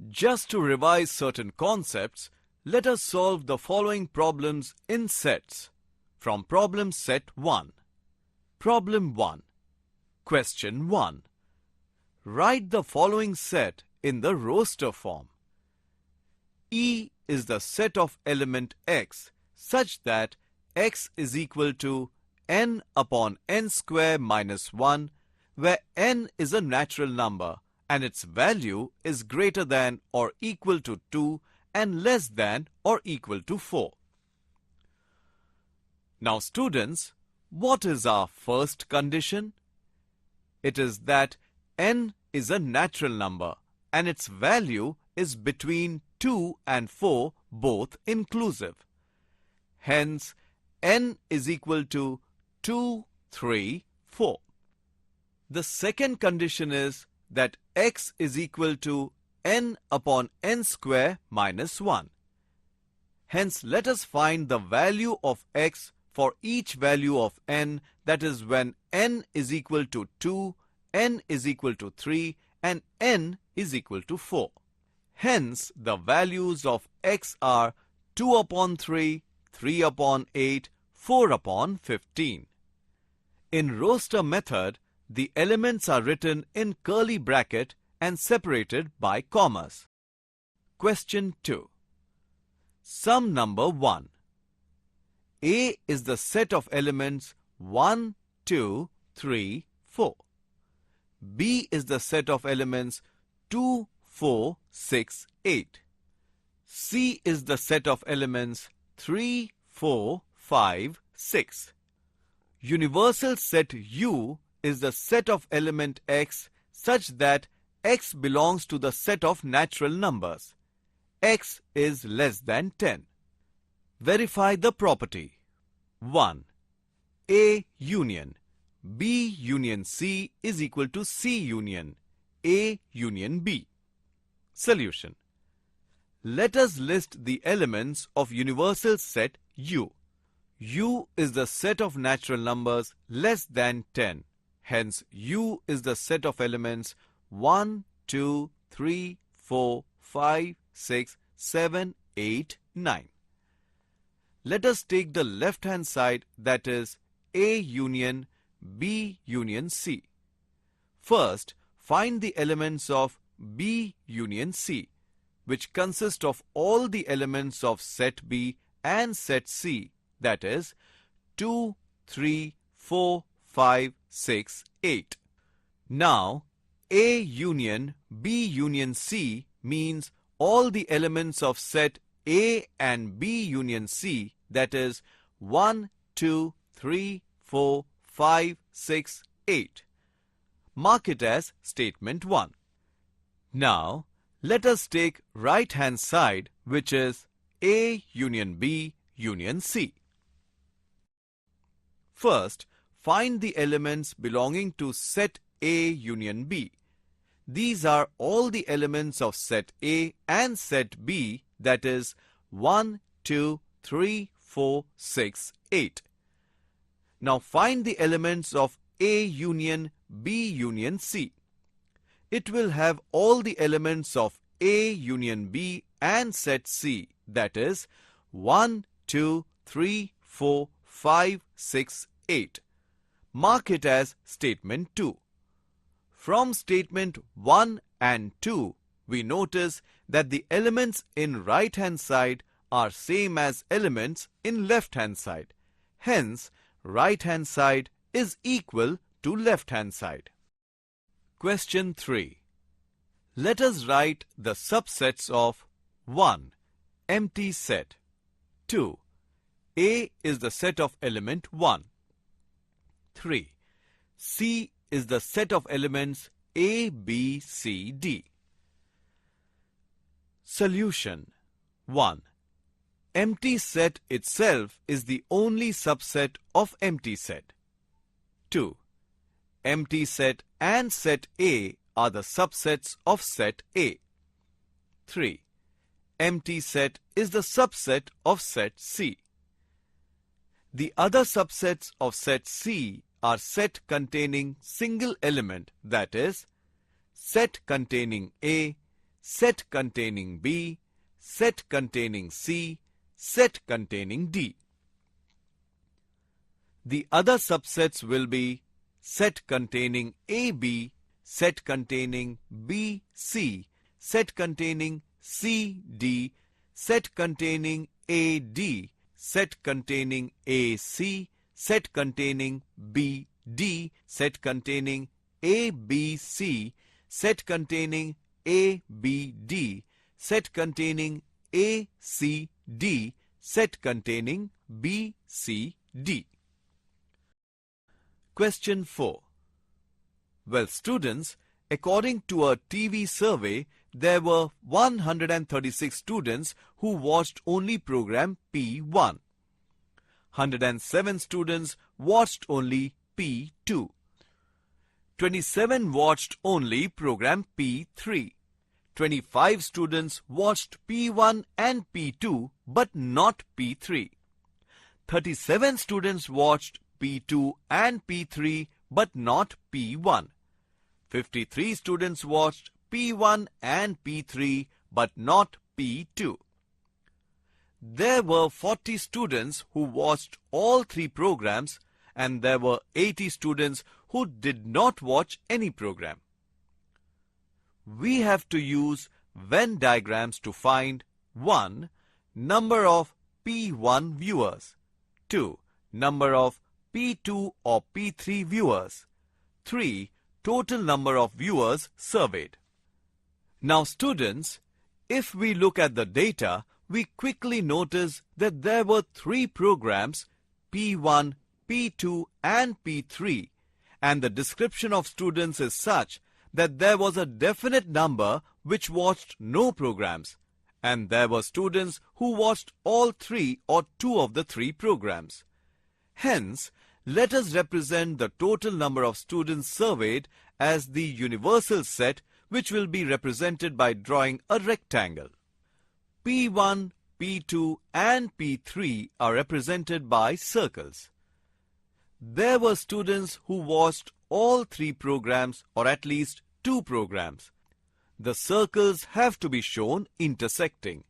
Just to revise certain concepts, let us solve the following problems in sets from problem set 1. Problem 1. Question 1. Write the following set in the roster form. E is the set of element x such that x is equal to n upon n square minus 1, where n is a natural number and its value is greater than or equal to 2 and less than or equal to 4. Now students, what is our first condition? It is that n is a natural number and its value is between 2 and 4, both inclusive. Hence, n is equal to 2, 3, 4. The second condition is that x is equal to n upon n square minus 1. Hence, let us find the value of x for each value of n, that is when n is equal to 2, n is equal to 3 and n is equal to 4. Hence, the values of x are 2 upon 3, 3 upon 8, 4 upon 15. In roster method, the elements are written in curly bracket and separated by commas. Question 2. Sum number 1. A is the set of elements 1, 2, 3, 4. B is the set of elements 2, 4, 6, 8. C is the set of elements 3, 4, 5, 6. Universal set U is the set of element x such that x belongs to the set of natural numbers. X is less than 10. Verify the property. 1. A union B union C is equal to C union A union B. Solution. Let us list the elements of universal set U. U is the set of natural numbers less than 10. Hence, U is the set of elements 1, 2, 3, 4, 5, 6, 7, 8, 9. Let us take the left-hand side, that is A union B union C. First, find the elements of B union C, which consist of all the elements of set B and set C, that is 2, 3, 4, 5, 6, 8. Now, A union B union C means all the elements of set A and B union C, that is 1, 2, 3, 4, 5, 6, 8. Mark it as statement 1. Now, let us take right-hand side, which is A union B union C. First, find the elements belonging to set A union B. These are all the elements of set A and set B, that is 1, 2, 3, 4, 6, 8. Now find the elements of A union B union C. It will have all the elements of A union B and set C, that is 1, 2, 3, 4, 5, 6, 8. Mark it as statement 2. From statement 1 and 2, we notice that the elements in right-hand side are same as elements in left-hand side. Hence, right-hand side is equal to left-hand side. Question 3. Let us write the subsets of 1. Empty set. 2. A is the set of element 1. 3. C is the set of elements A, B, C, D. Solution. 1. Empty set itself is the only subset of empty set. 2. Empty set and set A are the subsets of set A. 3. Empty set is the subset of set C. The other subsets of set C are set containing single element, that is, set containing A, set containing B, set containing C, set containing D. The other subsets will be set containing AB, set containing BC, set containing CD, set containing AD, set containing AC, set containing BD, set containing ABC, set containing ABD, set containing ACD, set containing BCD. Question 4. Well, students, according to a TV survey, there were 136 students who watched only program P1. 107 students watched only P2. 27 watched only program P3. 25 students watched P1 and P2 but not P3. 37 students watched P2 and P3 but not P1. 53 students watched P1 and P3 but not P2. There were 40 students who watched all three programs and there were 80 students who did not watch any program. We have to use Venn diagrams to find 1. Number of P1 viewers, 2. Number of P2 or P3 viewers, 3. Total number of viewers surveyed. Now students, if we look at the data, we quickly notice that there were 3 programs, P1, P2 and P3, and the description of students is such that there was a definite number which watched no programs, and there were students who watched all 3 or 2 of the 3 programs. Hence, let us represent the total number of students surveyed as the universal set, which will be represented by drawing a rectangle. P1, P2 and P3 are represented by circles. There were students who watched all 3 programs or at least 2 programs. The circles have to be shown intersecting.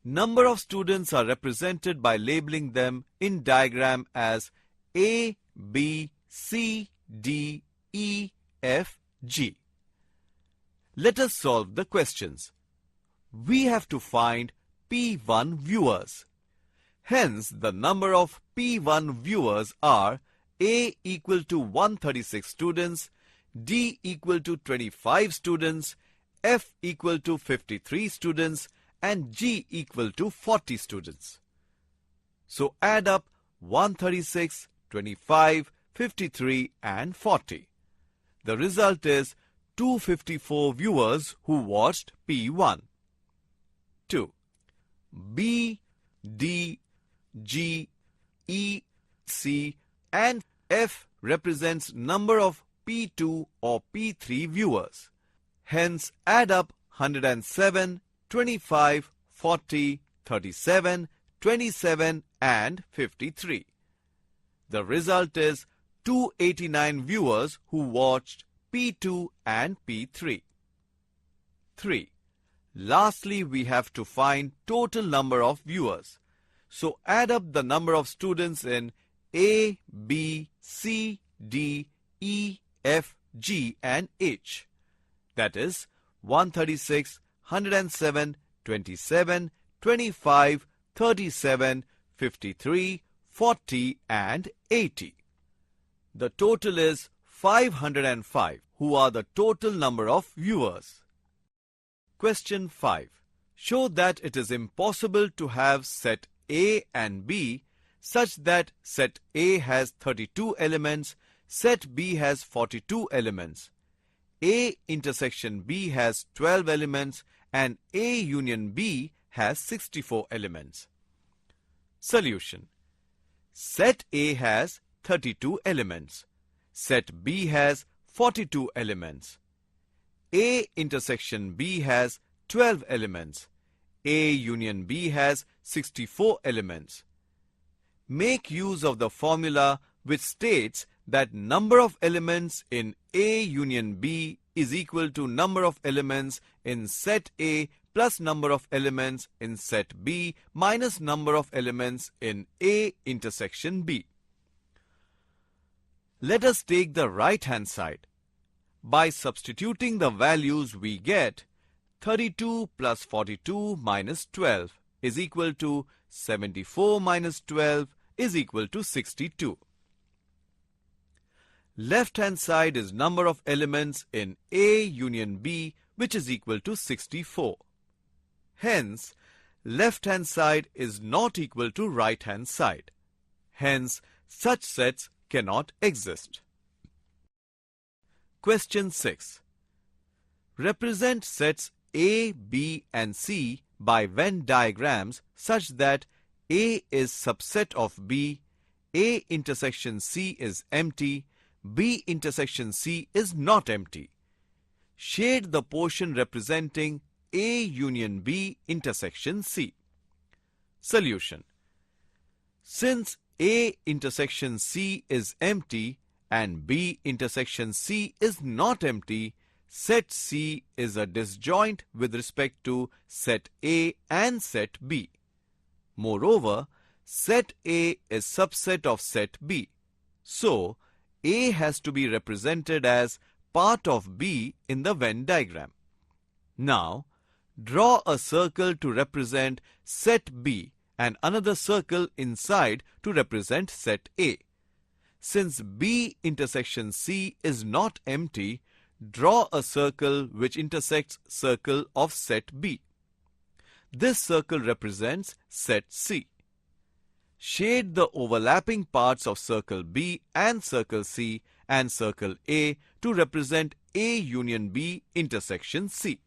Number of students are represented by labeling them in diagram as A, B, C, D, E, F, G. Let us solve the questions. We have to find P1 viewers. Hence, the number of P1 viewers are A equal to 136 students, D equal to 25 students, F equal to 53 students, and G equal to 40 students. So add up 136, 25, 53 and 40. The result is 254 viewers who watched P1. 2. B, D, G, E, C and F represents number of P2 or P3 viewers. Hence add up 107, 25, 40, 37, 27 and 53. The result is 289 viewers who watched P2 and P3. 3. Lastly, we have to find total number of viewers. So add up the number of students in A, B, C, D, E, F, G and H. That is 136, 107, 27, 25, 37, 53, 40 and 80. The total is 505, who are the total number of viewers. Question 5. Show that it is impossible to have set A and B such that set A has 32 elements, set B has 42 elements. A intersection B has 12 elements and A union B has 64 elements. Solution. Set A has 32 elements. Set B has 42 elements. A intersection B has 12 elements. A union B has 64 elements. Make use of the formula which states that number of elements in A union B is equal to number of elements in set A plus number of elements in set B minus number of elements in A intersection B. Let us take the right-hand side. By substituting the values, we get 32 plus 42 minus 12 is equal to 74 minus 12 is equal to 62. Left-hand side is number of elements in A union B, which is equal to 64. Hence, left-hand side is not equal to right-hand side. Hence, such sets cannot exist. Question 6. Represent sets A, B and C by Venn diagrams such that A is subset of B, A intersection C is empty, B intersection C is not empty. Shade the portion representing A union B intersection C. Solution. Since A intersection C is empty and B intersection C is not empty, set C is a disjoint with respect to set A and set B. Moreover, set A is subset of set B. So, A has to be represented as part of B in the Venn diagram. Now, draw a circle to represent set B and another circle inside to represent set A. Since B intersection C is not empty, draw a circle which intersects circle of set B. This circle represents set C. Shade the overlapping parts of circle B and circle C and circle A to represent A union B intersection C.